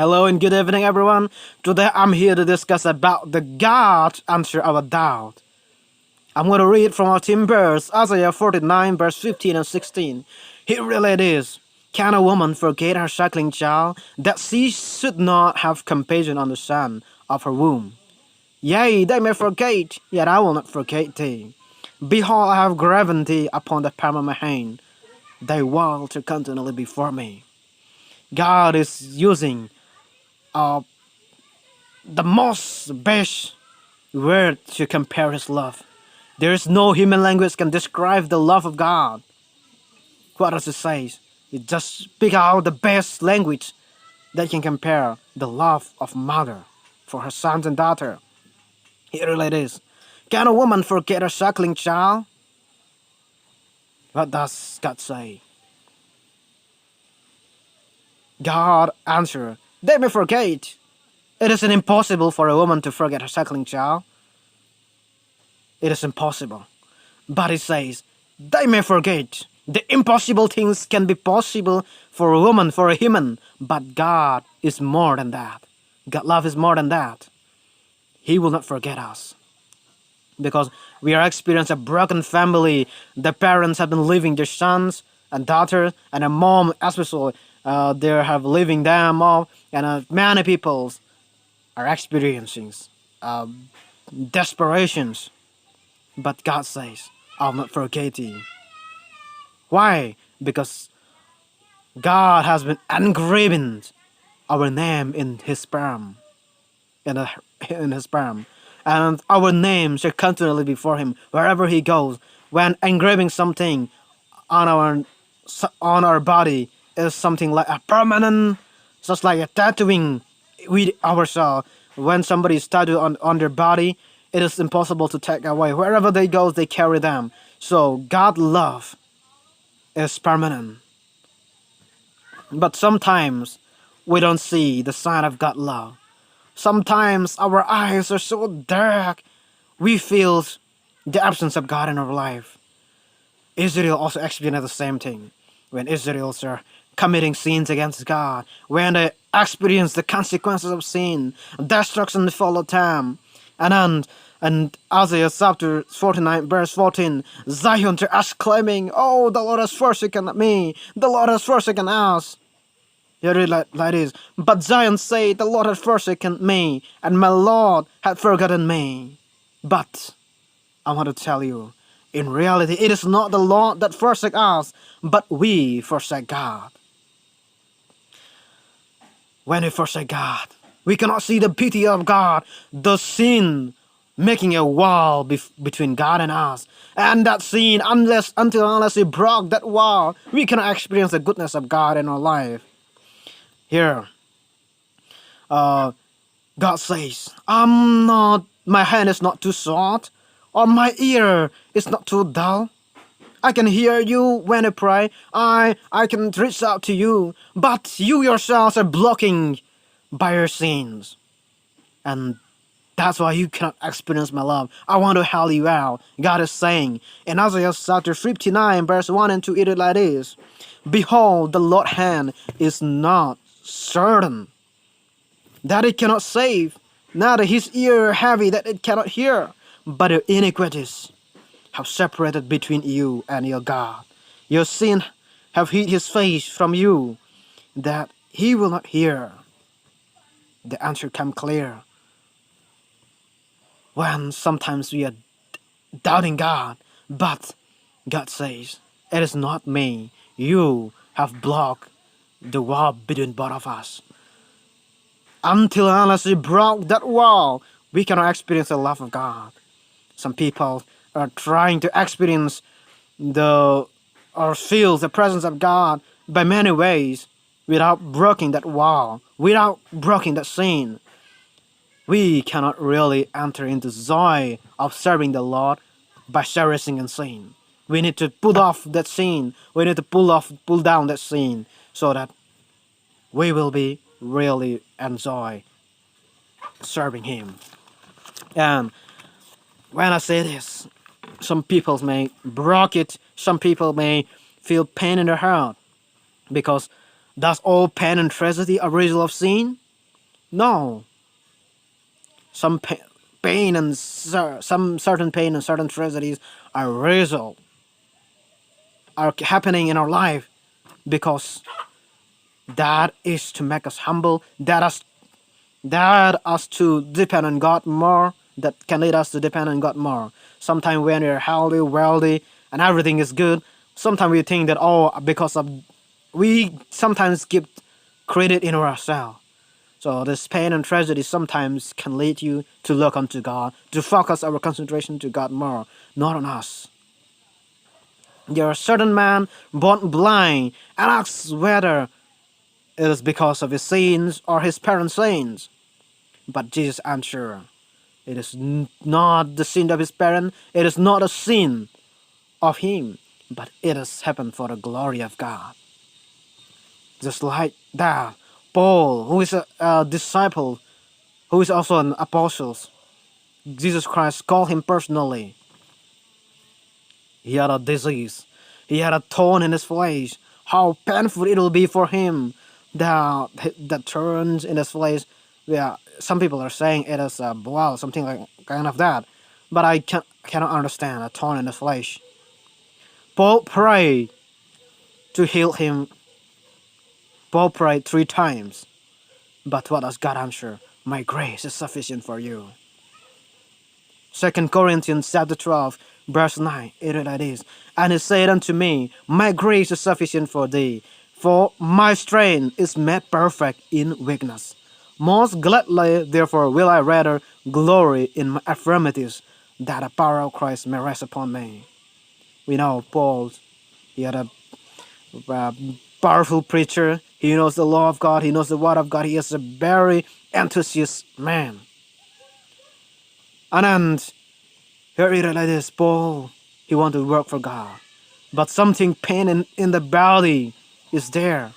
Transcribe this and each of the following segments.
Hello and good evening, everyone. Today I'm here to discuss about the God answer our doubt. I'm going to read from our team verse, Isaiah 49, verse 15 and 16. Here really it is. Can a woman forget her suckling child, that she should not have compassion on the son of her womb? Yea, they may forget, yet I will not forget thee. Behold, I have graven thee upon the palm of my hand. Thy wall to continually before me. God is using uh, the most best word to compare his love. There is no human language can describe the love of God. What does it say? It just speak out the best language that can compare the love of mother for her sons and daughter. Here it is. Can a woman forget her suckling child? What does God say? God answer, they may forget. It is impossible for a woman to forget her suckling child. It is impossible. But it says, they may forget. The impossible things can be possible for a woman, for a human, but God is more than that. God love is more than that. He will not forget us. Because we are experiencing a broken family. The parents have been leaving their sons and daughters, and a mom especially, they have leaving them all, and many people are experiencing uh, desperations. But God says, I'll not forget you. Why? Because God has been engraving our name in His sperm, in His sperm, and our name shall continually before Him wherever He goes. When engraving something on our body is something like a permanent, just like a tattooing with ourselves. When somebody is tattooed on their body, it is impossible to take away. Wherever they go, they carry them. So God love is permanent. But sometimes we don't see the sign of God love. Sometimes our eyes are so dark, we feel the absence of God in our life. Israel also experienced the same thing. When Israelites are committing sins against God, when they experience the consequences of sin, destruction followed them. And Isaiah chapter 49 verse 14, Zion to us claiming, oh, the Lord has forsaken me, the Lord has forsaken us. You read like this. But Zion said, the Lord had forsaken me, and my Lord had forgotten me. But I want to tell you, in reality, it is not the Lord that forsake us, but we forsake God. When we forsake God, we cannot see the beauty of God, the sin making a wall between God and us. And that sin, unless we broke that wall, we cannot experience the goodness of God in our life. Here, God says, my hand is not too short, or my ear is not too dull. I can hear you when I pray. I can reach out to you, but you yourselves are blocking by your sins. And that's why you cannot experience my love. I want to help you out. God is saying in Isaiah chapter 59, verse 1 and 2, it is like this. Behold, the Lord's hand is not certain, that it cannot save, neither his ear heavy that it cannot hear, but your iniquities have separated between you and your God. Your sin have hid his face from you, that he will not hear. The answer come clear. When sometimes we are doubting God, but God says, it is not me. You have blocked the wall between both of us. Until unless we broke that wall, we cannot experience the love of God. Some people are trying to experience the or feel the presence of God by many ways without breaking that wall, without breaking that sin. We cannot really enter into joy of serving the Lord by cherishing and sin. We need to pull off that sin. We need to pull down that sin so that we will be really enjoy serving Him. And when I say this, some people may block it. Some people may feel pain in their heart because does all pain and tragedy a result of sin? No, some pain and some certain pain and certain tragedies are real, are happening in our life because that is to make us humble. That us to depend on God more. That can lead us to depend on God more. Sometimes when we're healthy, wealthy, and everything is good, sometimes we think that because of we sometimes give credit in ourselves. So this pain and tragedy sometimes can lead you to look unto God, to focus our concentration to God more, not on us. There are certain man born blind and asks whether it is because of his sins or his parents' sins. But Jesus answered, it is not the sin of his parent, it is not a sin of him, but it has happened for the glory of God. Just like that, Paul, who is a disciple, who is also an apostle, Jesus Christ called him personally. He had a disease. He had a thorn in his flesh. How painful it will be for him. The thorns in his flesh. Yeah, some people are saying it is a boil, something like kind of that. But I cannot understand a thorn in his flesh. Paul prayed to heal him. Paul prayed 3 times. But what does God answer? My grace is sufficient for you. 2 Corinthians chapter 12, verse 9, it read like this. And he said unto me, my grace is sufficient for thee, for my strength is made perfect in weakness. Most gladly, therefore, will I rather glory in my infirmities, that the power of Christ may rest upon me. We know Paul, he had a uh, powerful preacher. He knows the law of God. He knows the word of God. He is a very enthusiast man. And here it is like this, Paul, he wanted to work for God. But something pain in the body is there.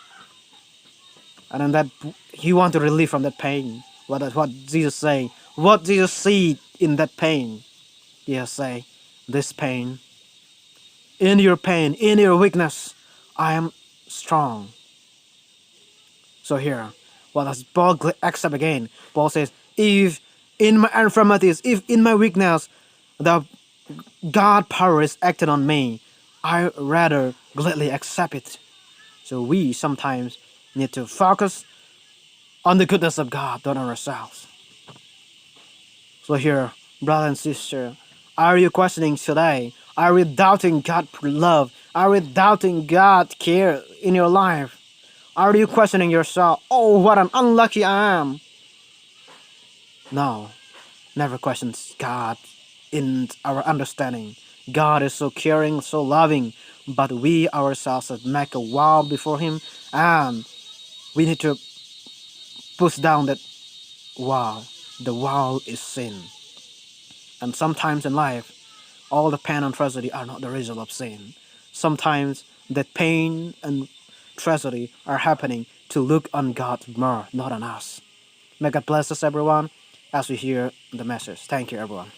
And then that he wanted relief from that pain. What Jesus say? What Jesus see in that pain? He say, this pain, in your pain, in your weakness, I am strong. So here, what does Paul accept again? Paul says, if in my infirmities, if in my weakness, the God power is acting on me, I rather gladly accept it. So we sometimes need to focus on the goodness of God, not on ourselves. So here, brother and sister, are you questioning today? Are you doubting God's love? Are you doubting God's care in your life? Are you questioning yourself? Oh, what an unlucky I am. No, never questions God in our understanding. God is so caring, so loving, but we ourselves make a wall before Him, and we need to push down that wall. The wall is sin. And sometimes in life, all the pain and tragedy are not the result of sin. Sometimes that pain and tragedy are happening to look on God more, not on us. May God bless us, everyone, as we hear the message. Thank you, everyone.